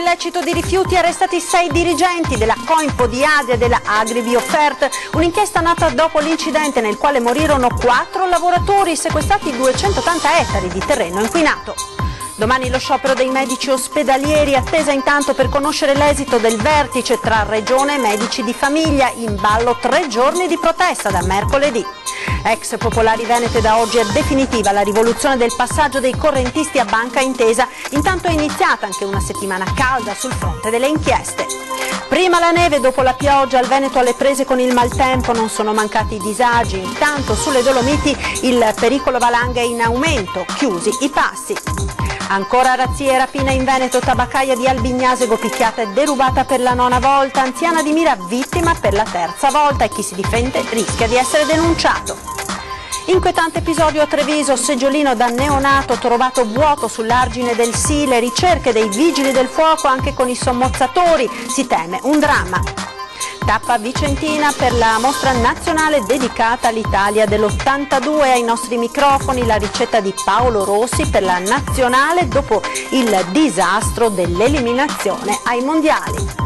illecito di rifiuti, arrestati 6 dirigenti della Coimpo di Adria e della Agri-Biofert. Un'inchiesta nata dopo l'incidente nel quale morirono 4 lavoratori, sequestrati 280 ettari di terreno inquinato. Domani lo sciopero dei medici ospedalieri, attesa intanto per conoscere l'esito del vertice tra Regione e medici di famiglia, in ballo 3 giorni di protesta da mercoledì. Ex Popolari Venete, da oggi è definitiva la rivoluzione del passaggio dei correntisti a Banca Intesa, intanto è iniziata anche una settimana calda sul fronte delle inchieste. Prima la neve, dopo la pioggia, al Veneto alle prese con il maltempo, non sono mancati i disagi, intanto sulle Dolomiti il pericolo valanghe è in aumento, chiusi i passi. Ancora razzie e rapina in Veneto, tabaccaia di Albignasego picchiata e derubata per la 9ª volta, anziana di Mira vittima per la 3ª volta e chi si difende rischia di essere denunciato. Inquietante episodio a Treviso, seggiolino da neonato trovato vuoto sull'argine del Sile, ricerche dei vigili del fuoco anche con i sommozzatori, si teme un dramma. Tappa vicentina per la mostra nazionale dedicata all'Italia dell'82, ai nostri microfoni la ricetta di Paolo Rossi per la nazionale dopo il disastro dell'eliminazione ai mondiali.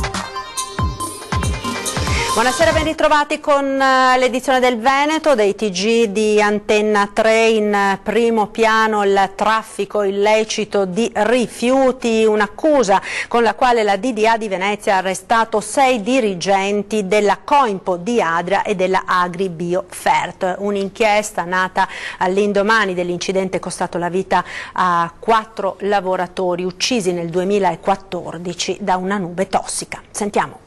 Buonasera, ben ritrovati con l'edizione del Veneto, dei TG di Antenna 3. In primo piano il traffico illecito di rifiuti, un'accusa con la quale la DDA di Venezia ha arrestato 6 dirigenti della Coimpo di Adria e della Agri-Biofert. Un'inchiesta nata all'indomani dell'incidente costato la vita a 4 lavoratori uccisi nel 2014 da una nube tossica. Sentiamo.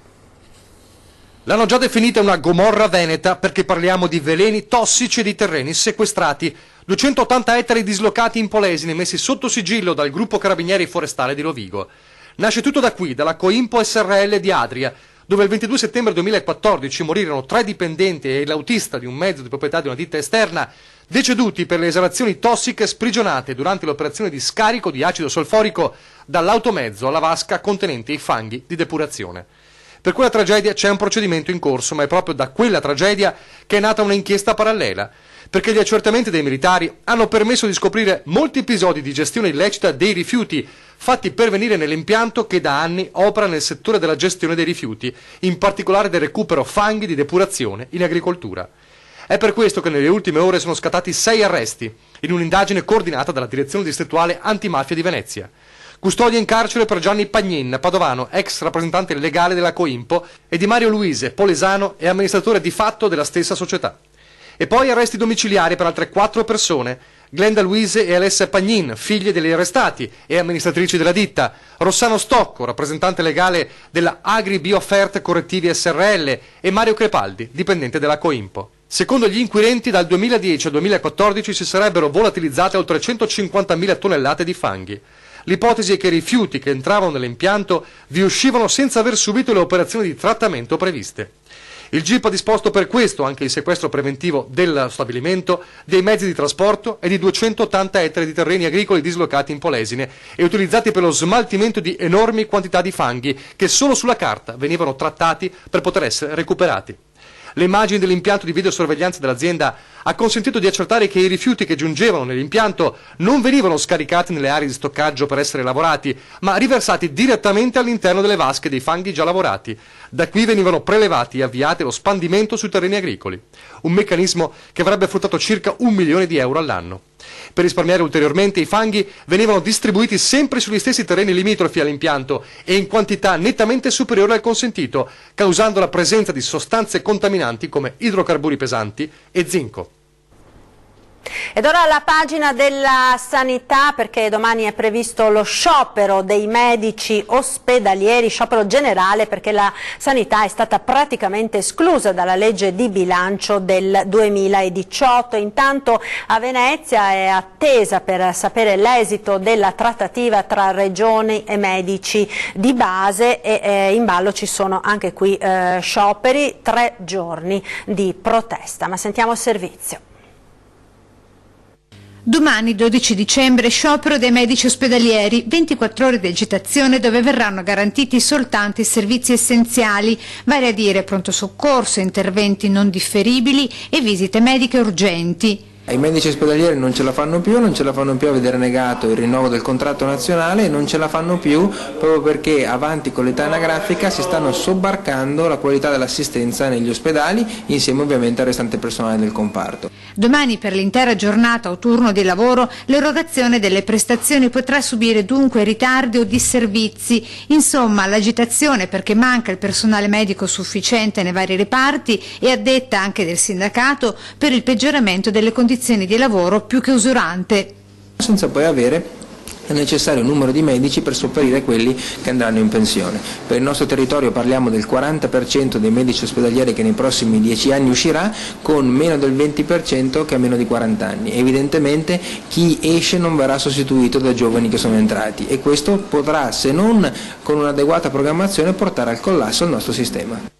L'hanno già definita una Gomorra veneta perché parliamo di veleni tossici e di terreni sequestrati. 280 ettari dislocati in Polesine, messi sotto sigillo dal gruppo Carabinieri Forestale di Rovigo. Nasce tutto da qui, dalla Coimpo SRL di Adria, dove il 22 settembre 2014 morirono 3 dipendenti e l'autista di un mezzo di proprietà di una ditta esterna, deceduti per le esalazioni tossiche sprigionate durante l'operazione di scarico di acido solforico dall'automezzo alla vasca contenente i fanghi di depurazione. Per quella tragedia c'è un procedimento in corso, ma è proprio da quella tragedia che è nata un'inchiesta parallela, perché gli accertamenti dei militari hanno permesso di scoprire molti episodi di gestione illecita dei rifiuti fatti pervenire nell'impianto che da anni opera nel settore della gestione dei rifiuti, in particolare del recupero fanghi di depurazione in agricoltura. È per questo che nelle ultime ore sono scattati 6 arresti, in un'indagine coordinata dalla Direzione Distrettuale Antimafia di Venezia. Custodia in carcere per Gianni Pagnin, padovano, ex rappresentante legale della Coimpo, e di Mario Luise, polesano e amministratore di fatto della stessa società. E poi arresti domiciliari per altre 4 persone, Glenda Luise e Alessia Pagnin, figlie degli arrestati e amministratrici della ditta, Rossano Stocco, rappresentante legale della Agri-Biofert Correttivi SRL, e Mario Crepaldi, dipendente della Coimpo. Secondo gli inquirenti, dal 2010 al 2014 si sarebbero volatilizzate oltre 150.000 tonnellate di fanghi. L'ipotesi è che i rifiuti che entravano nell'impianto vi uscivano senza aver subito le operazioni di trattamento previste. Il GIP ha disposto per questo anche il sequestro preventivo del stabilimento, dei mezzi di trasporto e di 280 ettari di terreni agricoli dislocati in Polesine e utilizzati per lo smaltimento di enormi quantità di fanghi che solo sulla carta venivano trattati per poter essere recuperati. Le immagini dell'impianto di videosorveglianza dell'azienda ha consentito di accertare che i rifiuti che giungevano nell'impianto non venivano scaricati nelle aree di stoccaggio per essere lavorati, ma riversati direttamente all'interno delle vasche dei fanghi già lavorati. Da qui venivano prelevati e avviati allo spandimento sui terreni agricoli. Un meccanismo che avrebbe fruttato circa 1 milione di euro all'anno. Per risparmiare ulteriormente, i fanghi venivano distribuiti sempre sugli stessi terreni limitrofi all'impianto e in quantità nettamente superiore al consentito, causando la presenza di sostanze contaminanti come idrocarburi pesanti e zinco. Ed ora la pagina della sanità, perché domani è previsto lo sciopero dei medici ospedalieri, sciopero generale perché la sanità è stata praticamente esclusa dalla legge di bilancio del 2018. Intanto a Venezia è attesa per sapere l'esito della trattativa tra regioni e medici di base e in ballo ci sono anche qui scioperi, 3 giorni di protesta. Ma sentiamo il servizio. Domani 12 dicembre sciopero dei medici ospedalieri, 24 ore di agitazione dove verranno garantiti soltanto i servizi essenziali, vale a dire pronto soccorso, interventi non differibili e visite mediche urgenti. I medici ospedalieri non ce la fanno più a vedere negato il rinnovo del contratto nazionale e non ce la fanno più proprio perché avanti con l'età anagrafica si stanno sobbarcando la qualità dell'assistenza negli ospedali insieme ovviamente al restante personale del comparto. Domani per l'intera giornata o turno di lavoro l'erogazione delle prestazioni potrà subire dunque ritardi o disservizi, insomma l'agitazione perché manca il personale medico sufficiente nei vari reparti e addetta anche del sindacato per il peggioramento delle condizioni di lavoro più che usurante. Senza poi avere il necessario numero di medici per sopperire quelli che andranno in pensione. Per il nostro territorio parliamo del 40% dei medici ospedalieri che nei prossimi 10 anni uscirà, con meno del 20% che ha meno di 40 anni. Evidentemente chi esce non verrà sostituito da giovani che sono entrati e questo potrà, se non con un'adeguata programmazione, portare al collasso il nostro sistema.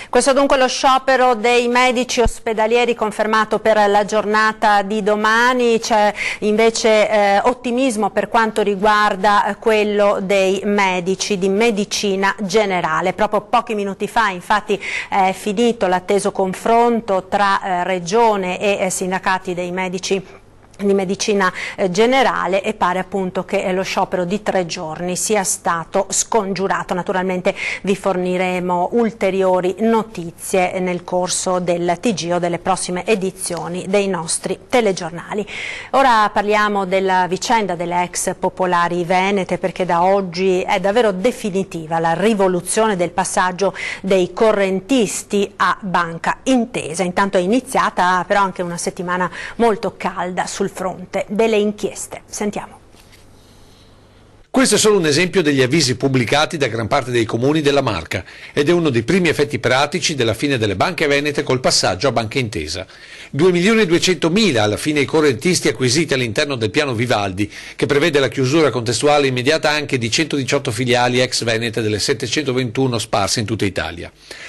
Questo dunque lo sciopero dei medici ospedalieri confermato per la giornata di domani. C'è invece ottimismo per quanto riguarda quello dei medici di medicina generale. Proprio pochi minuti fa infatti è finito l'atteso confronto tra Regione e sindacati dei medici di medicina generale e pare appunto che lo sciopero di 3 giorni sia stato scongiurato. Naturalmente vi forniremo ulteriori notizie nel corso del TG o delle prossime edizioni dei nostri telegiornali. Ora parliamo della vicenda delle ex popolari venete, perché da oggi è davvero definitiva la rivoluzione del passaggio dei correntisti a Banca Intesa. Intanto è iniziata però anche una settimana molto calda sul fronte delle inchieste. Sentiamo. Questo è solo un esempio degli avvisi pubblicati da gran parte dei comuni della Marca ed è uno dei primi effetti pratici della fine delle banche venete col passaggio a Banca Intesa. 2.200.000 alla fine i correntisti acquisiti all'interno del piano Vivaldi, che prevede la chiusura contestuale immediata anche di 118 filiali ex venete delle 721 sparse in tutta Italia.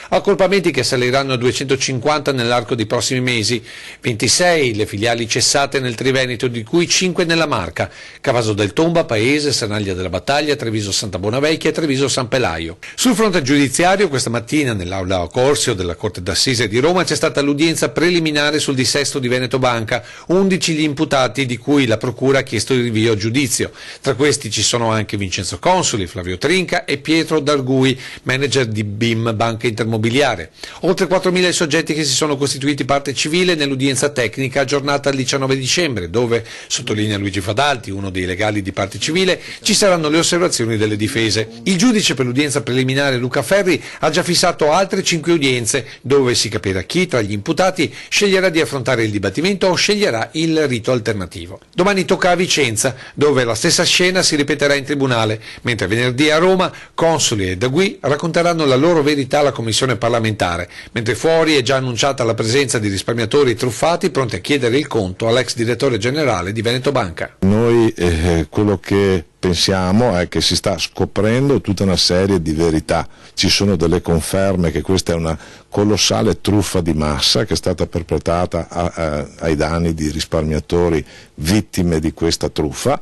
Accorpamenti che saliranno a 250 nell'arco dei prossimi mesi, 26 le filiali cessate nel Triveneto, di cui 5 nella Marca, Cavaso del Tomba, Paese, Sanaglia della Battaglia, Treviso Santa Bonavecchia e Treviso San Pelaio. Sul fronte giudiziario, questa mattina nell'aula Corsio della Corte d'Assise di Roma c'è stata l'udienza preliminare sul dissesto di Veneto Banca, 11 gli imputati di cui la Procura ha chiesto il rinvio a giudizio. Tra questi ci sono anche Vincenzo Consoli, Flavio Trinca e Pietro Dargui, manager di BIM Banca Intermobiliare. Oltre 4.000 i soggetti che si sono costituiti parte civile nell'udienza tecnica aggiornata il 19 dicembre, dove, sottolinea Luigi Fadalti, uno dei legali di parte civile, ci saranno le osservazioni delle difese. Il giudice per l'udienza preliminare Luca Ferri ha già fissato altre 5 udienze, dove si capirà chi tra gli imputati sceglierà di affrontare il dibattimento o sceglierà il rito alternativo. Domani tocca a Vicenza, dove la stessa scena si ripeterà in tribunale, mentre venerdì a Roma Consoli e Dargui racconteranno la loro verità alla commissione parlamentare, mentre fuori è già annunciata la presenza di risparmiatori truffati pronti a chiedere il conto all'ex direttore generale di Veneto Banca. Noi quello che pensiamo è che si sta scoprendo tutta una serie di verità. Ci sono delle conferme che questa è una colossale truffa di massa che è stata perpetrata ai danni di risparmiatori vittime di questa truffa.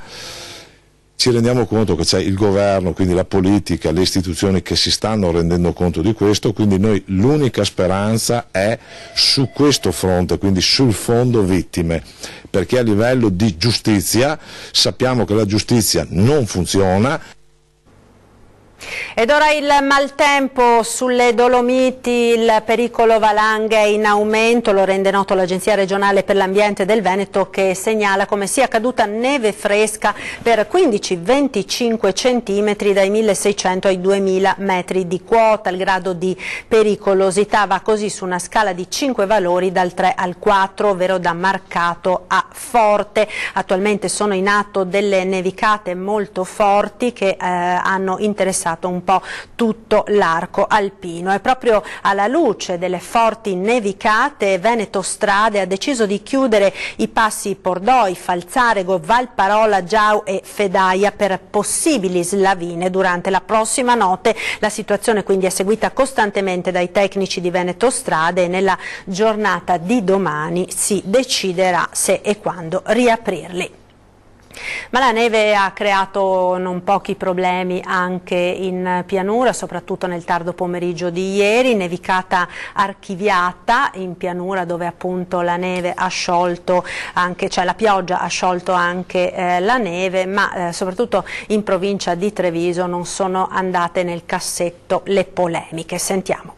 Ci rendiamo conto che c'è il governo, quindi la politica, le istituzioni che si stanno rendendo conto di questo, quindi noi l'unica speranza è su questo fronte, quindi sul fondo vittime, perché a livello di giustizia sappiamo che la giustizia non funziona. Ed ora il maltempo sulle Dolomiti, il pericolo valanghe è in aumento, lo rende noto l'Agenzia regionale per l'ambiente del Veneto, che segnala come sia caduta neve fresca per 15-25 centimetri dai 1600 ai 2000 metri di quota. Il grado di pericolosità va così su una scala di 5 valori dal 3 al 4, ovvero da marcato a forte. Attualmente sono in atto delle nevicate molto forti che hanno interessato un po' tutto l'arco alpino, e proprio alla luce delle forti nevicate Veneto Strade ha deciso di chiudere i passi Pordoi, Falzarego, Valparola, Giau e Fedaia per possibili slavine durante la prossima notte. La situazione quindi è seguita costantemente dai tecnici di Veneto Strade e nella giornata di domani si deciderà se e quando riaprirli. Ma la neve ha creato non pochi problemi anche in pianura, soprattutto nel tardo pomeriggio di ieri, nevicata archiviata in pianura dove appunto la neve ha sciolto anche, cioè la pioggia ha sciolto anche la neve, ma soprattutto in provincia di Treviso non sono andate nel cassetto le polemiche. Sentiamo.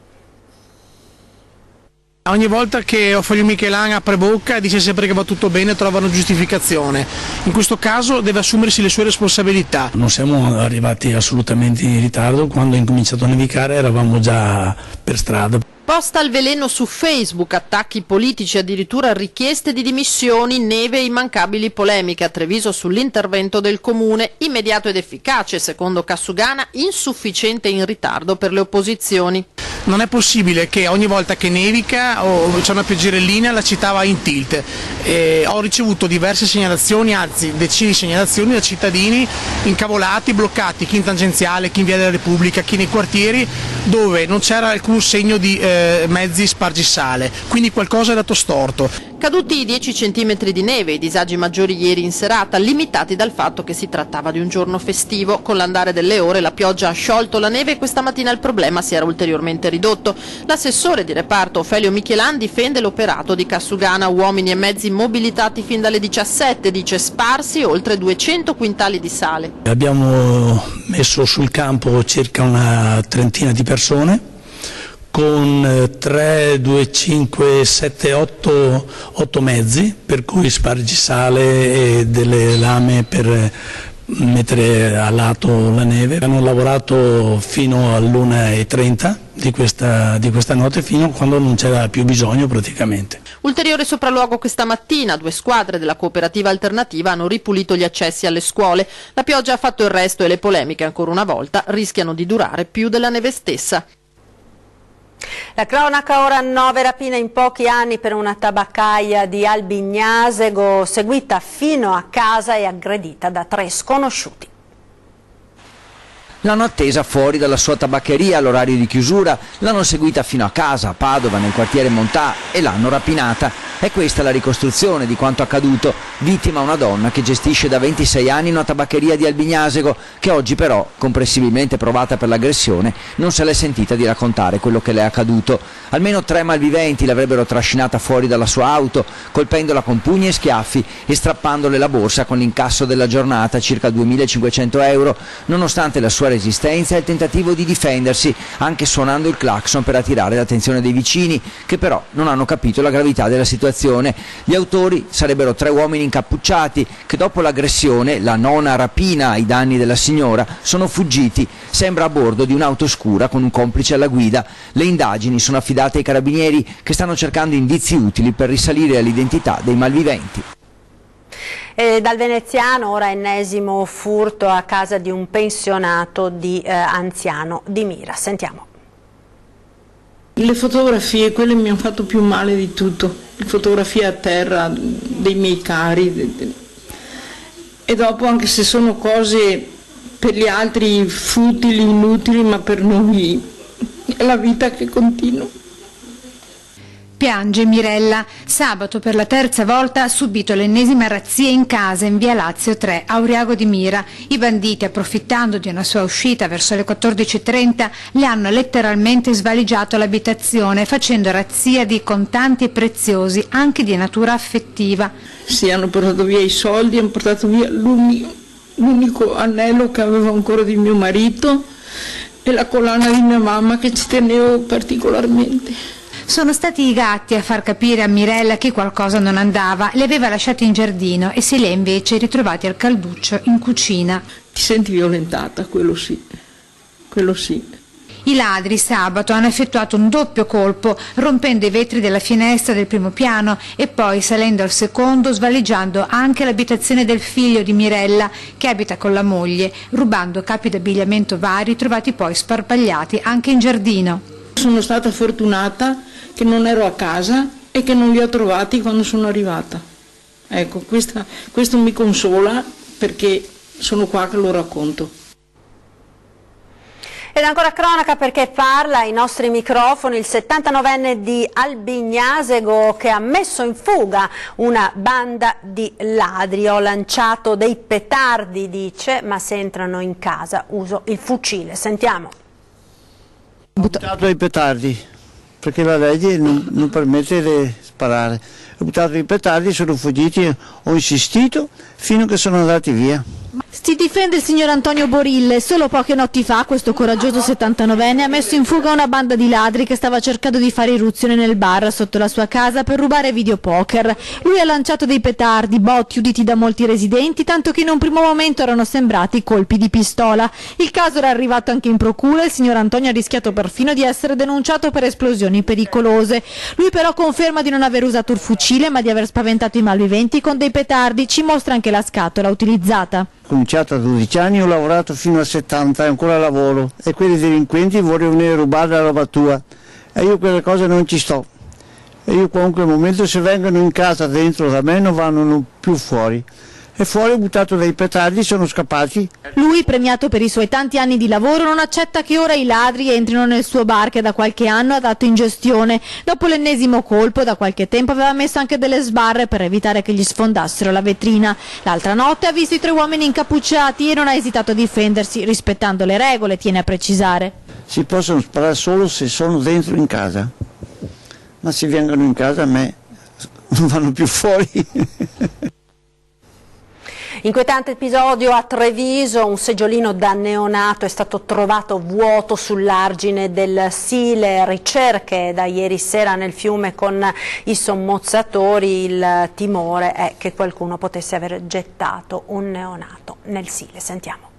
Ogni volta che Ofelio Michelan apre bocca dice sempre che va tutto bene, trovano giustificazione. In questo caso deve assumersi le sue responsabilità. Non siamo arrivati assolutamente in ritardo, quando è incominciato a nevicare eravamo già per strada. Posta al veleno su Facebook, attacchi politici, addirittura richieste di dimissioni, neve e immancabili polemiche a Treviso sull'intervento del comune, immediato ed efficace, secondo Cassugana, insufficiente e in ritardo per le opposizioni. Non è possibile che ogni volta che nevica o c'è una pioggerellina la città va in tilt. Ho ricevuto diverse segnalazioni, anzi decine di segnalazioni da cittadini incavolati, bloccati, chi in tangenziale, chi in via della Repubblica, chi nei quartieri, dove non c'era alcun segno di mezzi spargisale, quindi qualcosa è dato storto. Caduti i 10 centimetri di neve, i disagi maggiori ieri in serata, limitati dal fatto che si trattava di un giorno festivo. Con l'andare delle ore la pioggia ha sciolto la neve e questa mattina il problema si era ulteriormente ridotto. L'assessore di reparto Ofelio Michelan difende l'operato di Cassugana, uomini e mezzi mobilitati fin dalle 17, dice sparsi oltre 200 quintali di sale. Abbiamo messo sul campo circa una trentina di persone, con 3, 2, 5, 7, 8 mezzi, per cui spargisale e delle lame per mettere a lato la neve. Hanno lavorato fino all'1:30 di questa notte, fino a quando non c'era più bisogno praticamente. Ulteriore sopralluogo questa mattina, 2 squadre della cooperativa alternativa hanno ripulito gli accessi alle scuole. La pioggia ha fatto il resto e le polemiche ancora una volta rischiano di durare più della neve stessa. La cronaca ora, 9 rapine in pochi anni per una tabaccaia di Albignasego, seguita fino a casa e aggredita da 3 sconosciuti. L'hanno attesa fuori dalla sua tabaccheria all'orario di chiusura, l'hanno seguita fino a casa, a Padova, nel quartiere Montà, e l'hanno rapinata. È questa la ricostruzione di quanto accaduto. Vittima una donna che gestisce da 26 anni una tabaccheria di Albignasego, che oggi però, comprensibilmente provata per l'aggressione, non se l'è sentita di raccontare quello che le è accaduto. Almeno 3 malviventi l'avrebbero trascinata fuori dalla sua auto, colpendola con pugni e schiaffi e strappandole la borsa con l'incasso della giornata, circa 2.500 euro, nonostante la sua resistenza e il tentativo di difendersi, anche suonando il clacson per attirare l'attenzione dei vicini, che però non hanno capito la gravità della situazione. Gli autori sarebbero 3 uomini incappucciati che dopo l'aggressione, la 9ª rapina ai danni della signora, sono fuggiti, sembra a bordo di un'auto scura con un complice alla guida. Le indagini sono affidate ai carabinieri, che stanno cercando indizi utili per risalire all'identità dei malviventi. E dal veneziano ora ennesimo furto a casa di un pensionato di anziano di Mira. Sentiamo. Le fotografie, quelle mi hanno fatto più male di tutto, le fotografie a terra dei miei cari, e dopo, anche se sono cose per gli altri futili, inutili, ma per noi è la vita che continua. Piange Mirella. Sabato per la 3ª volta ha subito l'ennesima razzia in casa in via Lazio 3, a Auriago di Mira. I banditi, approfittando di una sua uscita verso le 14:30, le hanno letteralmente svaligiato l'abitazione, facendo razzia di contanti e preziosi, anche di natura affettiva. Sì, hanno portato via i soldi, hanno portato via l'unico anello che avevo ancora di mio marito e la collana di mia mamma, che ci tenevo particolarmente. Sono stati i gatti a far capire a Mirella che qualcosa non andava. Li aveva lasciati in giardino e se li ha invece ritrovati al calduccio in cucina. Ti senti violentata, quello sì, quello sì. I ladri sabato hanno effettuato un doppio colpo, rompendo i vetri della finestra del primo piano e poi salendo al secondo, svaligiando anche l'abitazione del figlio di Mirella, che abita con la moglie, rubando capi d'abbigliamento vari trovati poi sparpagliati anche in giardino. Sono stata fortunata che non ero a casa e che non li ho trovati quando sono arrivata. Ecco, questo mi consola, perché sono qua che lo racconto. Ed ancora cronaca perché parla ai nostri microfoni il 79enne di Albignasego che ha messo in fuga una banda di ladri. Ho lanciato dei petardi, dice, ma se entrano in casa uso il fucile. Sentiamo. Ho buttato dei petardi perché la legge non permette di sparare. Ho buttato dei petardi, sono fuggiti, ho insistito fino a che sono andati via. Si difende il signor Antonio Borille. Solo poche notti fa questo coraggioso 79enne ha messo in fuga una banda di ladri che stava cercando di fare irruzione nel bar sotto la sua casa per rubare videopoker. Lui ha lanciato dei petardi, botti uditi da molti residenti, tanto che in un primo momento erano sembrati colpi di pistola. Il caso era arrivato anche in procura e il signor Antonio ha rischiato perfino di essere denunciato per esplosioni pericolose. Lui però conferma di non aver usato il fucile ma di aver spaventato i malviventi con dei petardi. Ci mostra anche la scatola utilizzata. Ho cominciato a 12 anni, ho lavorato fino a 70 e ancora lavoro e quelli delinquenti vogliono venire a rubare la roba tua e io quelle cose non ci sto e io qualunque momento se vengono in casa dentro da me non vanno più fuori e fuori ho buttato dei petardi, sono scappati. Lui, premiato per i suoi tanti anni di lavoro, non accetta che ora i ladri entrino nel suo bar che da qualche anno ha dato in gestione. Dopo l'ennesimo colpo, da qualche tempo aveva messo anche delle sbarre per evitare che gli sfondassero la vetrina. L'altra notte ha visto i 3 uomini incappucciati e non ha esitato a difendersi, rispettando le regole, tiene a precisare. Si possono sparare solo se sono dentro in casa, ma se vengono in casa a me non vanno più fuori. Inquietante episodio a Treviso, un seggiolino da neonato è stato trovato vuoto sull'argine del Sile, ricerche da ieri sera nel fiume con i sommozzatori, il timore è che qualcuno potesse aver gettato un neonato nel Sile. Sentiamo.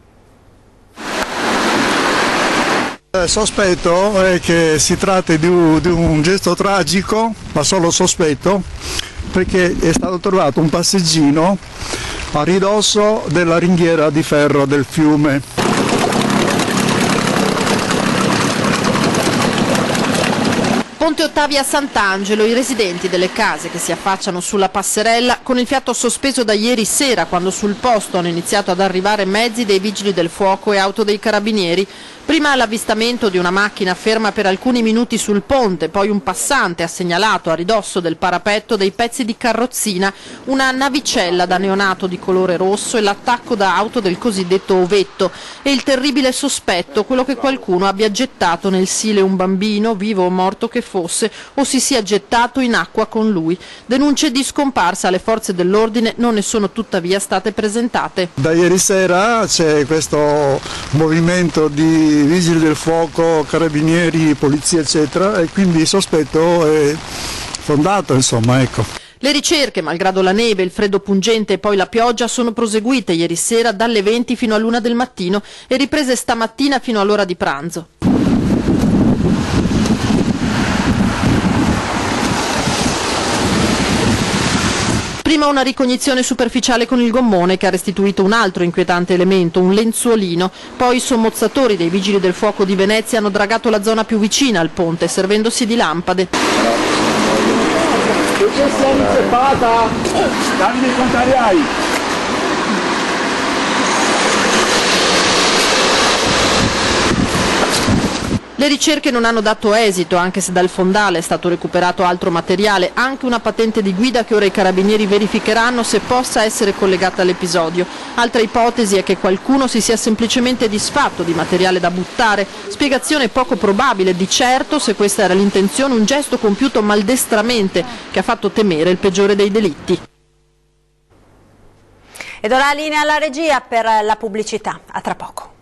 Il sospetto è che si tratti di un gesto tragico, ma solo sospetto, perché è stato trovato un passeggino a ridosso della ringhiera di ferro del fiume. Ponte Ottavia Sant'Angelo, i residenti delle case che si affacciano sulla passerella con il fiato sospeso da ieri sera, quando sul posto hanno iniziato ad arrivare mezzi dei vigili del fuoco e auto dei carabinieri. Prima l'avvistamento di una macchina ferma per alcuni minuti sul ponte, poi un passante ha segnalato a ridosso del parapetto dei pezzi di carrozzina, una navicella da neonato di colore rosso e l'attacco da auto del cosiddetto ovetto e il terribile sospetto, quello che qualcuno abbia gettato nel Sile un bambino, vivo o morto che fosse, o si sia gettato in acqua con lui. Denunce di scomparsa alle forze dell'ordine non ne sono tuttavia state presentate. Da ieri sera c'è questo movimento di vigili del fuoco, carabinieri, polizia eccetera e quindi il sospetto è fondato, insomma, ecco. Le ricerche, malgrado la neve, il freddo pungente e poi la pioggia, sono proseguite ieri sera dalle 20 fino all'1 del mattino e riprese stamattina fino all'ora di pranzo. Prima una ricognizione superficiale con il gommone che ha restituito un altro inquietante elemento, un lenzuolino. Poi i sommozzatori dei vigili del fuoco di Venezia hanno dragato la zona più vicina al ponte, servendosi di lampade. Le ricerche non hanno dato esito, anche se dal fondale è stato recuperato altro materiale, anche una patente di guida che ora i carabinieri verificheranno se possa essere collegata all'episodio. Altra ipotesi è che qualcuno si sia semplicemente disfatto di materiale da buttare, spiegazione poco probabile. Di certo, se questa era l'intenzione, un gesto compiuto maldestramente che ha fatto temere il peggiore dei delitti. Ed ora linea alla regia per la pubblicità. A tra poco.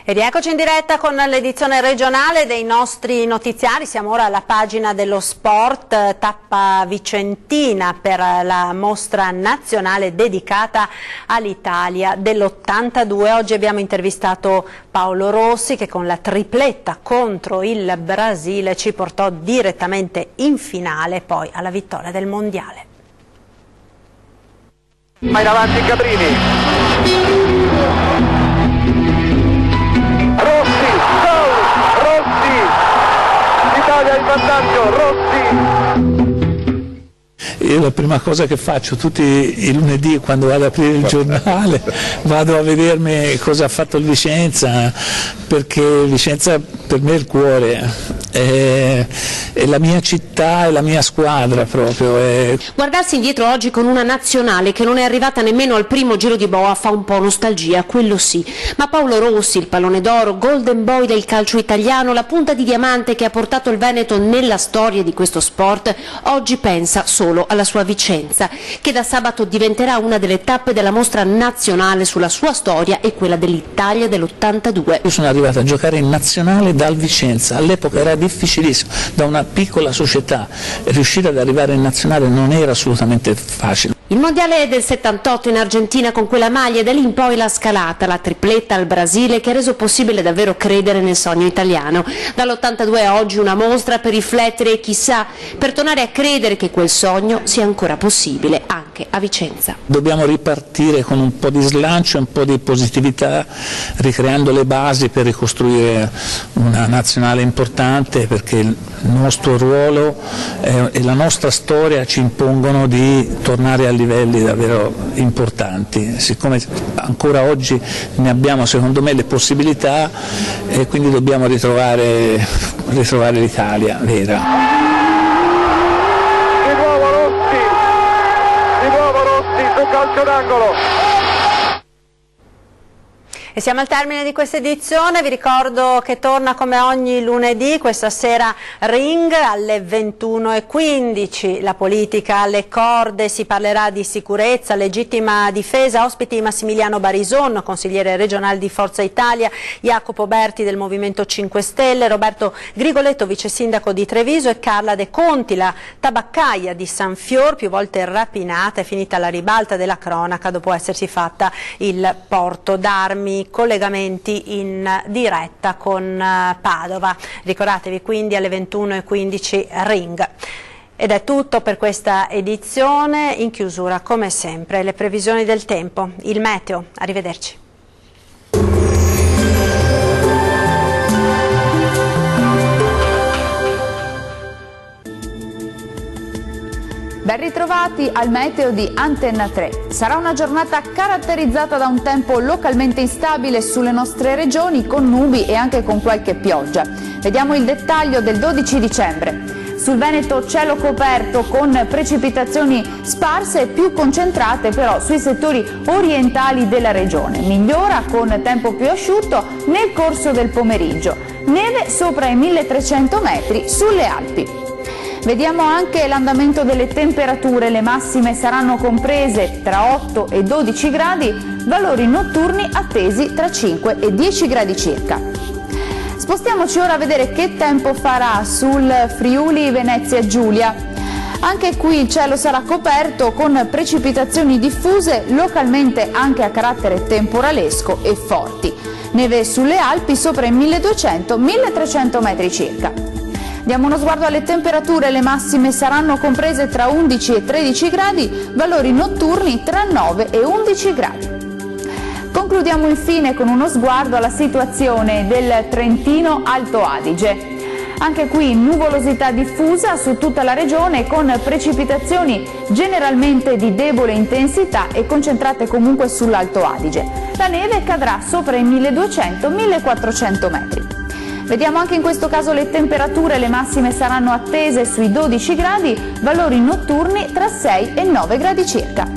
E rieccoci in diretta con l'edizione regionale dei nostri notiziari. Siamo ora alla pagina dello sport, tappa vicentina per la mostra nazionale dedicata all'Italia dell'82. Oggi abbiamo intervistato Paolo Rossi che con la tripletta contro il Brasile ci portò direttamente in finale, poi alla vittoria del mondiale. Vai davanti Cabrini. L'Italia in vantaggio, Rossi. Io la prima cosa che faccio tutti i lunedì quando vado ad aprire il giornale, vado a vedermi cosa ha fatto il Vicenza, perché Vicenza per me è il cuore, è la mia città, è la mia squadra proprio. Guardarsi indietro oggi con una nazionale che non è arrivata nemmeno al primo giro di boa fa un po' nostalgia, quello sì, ma Paolo Rossi, il pallone d'oro, golden boy del calcio italiano, la punta di diamante che ha portato il Veneto nella storia di questo sport, oggi pensa solo alla sua Vicenza, che da sabato diventerà una delle tappe della mostra nazionale sulla sua storia e quella dell'Italia dell'82. Io sono arrivato a giocare in nazionale dal Vicenza, all'epoca era difficilissimo, da una piccola società riuscire ad arrivare in nazionale non era assolutamente facile. Il mondiale del 78 in Argentina con quella maglia, e da lì in poi la scalata, la tripletta al Brasile che ha reso possibile davvero credere nel sogno italiano. Dall'82 a oggi una mostra per riflettere e chissà per tornare a credere che quel sogno sia ancora possibile anche a Vicenza. Dobbiamo ripartire con un po' di slancio e un po' di positività, ricreando le basi per ricostruire una nazionale importante, perché il nostro ruolo e la nostra storia ci impongono di tornare a livelli davvero importanti. Siccome ancora oggi ne abbiamo secondo me le possibilità, e quindi dobbiamo ritrovare l'Italia vera. Di nuovo Rossi su calcio d'angolo. E siamo al termine di questa edizione, vi ricordo che torna come ogni lunedì, questa sera Ring alle 21:15, la politica alle corde, si parlerà di sicurezza, legittima difesa, ospiti Massimiliano Barison, consigliere regionale di Forza Italia, Jacopo Berti del Movimento 5 Stelle, Roberto Grigoletto, vice sindaco di Treviso, e Carla De Conti, la tabaccaia di San Fior, più volte rapinata e finita alla ribalta della cronaca dopo essersi fatta il porto d'armi. Collegamenti in diretta con Padova. Ricordatevi quindi alle 21:15 Ring. Ed è tutto per questa edizione. In chiusura, come sempre, le previsioni del tempo, il meteo. Arrivederci. Ben ritrovati al meteo di Antenna 3. Sarà una giornata caratterizzata da un tempo localmente instabile sulle nostre regioni, con nubi e anche con qualche pioggia. Vediamo il dettaglio del 12 dicembre. Sul Veneto cielo coperto con precipitazioni sparse e più concentrate però sui settori orientali della regione. Migliora con tempo più asciutto nel corso del pomeriggio. Neve sopra i 1300 metri sulle Alpi. Vediamo anche l'andamento delle temperature, le massime saranno comprese tra 8 e 12 gradi, valori notturni attesi tra 5 e 10 gradi circa. Spostiamoci ora a vedere che tempo farà sul Friuli Venezia Giulia. Anche qui il cielo sarà coperto con precipitazioni diffuse, localmente anche a carattere temporalesco e forti. Neve sulle Alpi sopra i 1200-1300 metri circa. Diamo uno sguardo alle temperature, le massime saranno comprese tra 11 e 13 gradi, valori notturni tra 9 e 11 gradi. Concludiamo infine con uno sguardo alla situazione del Trentino Alto Adige. Anche qui nuvolosità diffusa su tutta la regione con precipitazioni generalmente di debole intensità e concentrate comunque sull'Alto Adige. La neve cadrà sopra i 1200-1400 metri. Vediamo anche in questo caso le temperature, le massime saranno attese sui 12 gradi, valori notturni tra 6 e 9 gradi circa.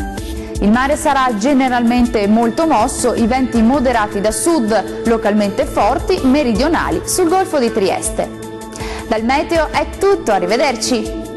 Il mare sarà generalmente molto mosso, i venti moderati da sud, localmente forti, meridionali sul Golfo di Trieste. Dal meteo è tutto, arrivederci!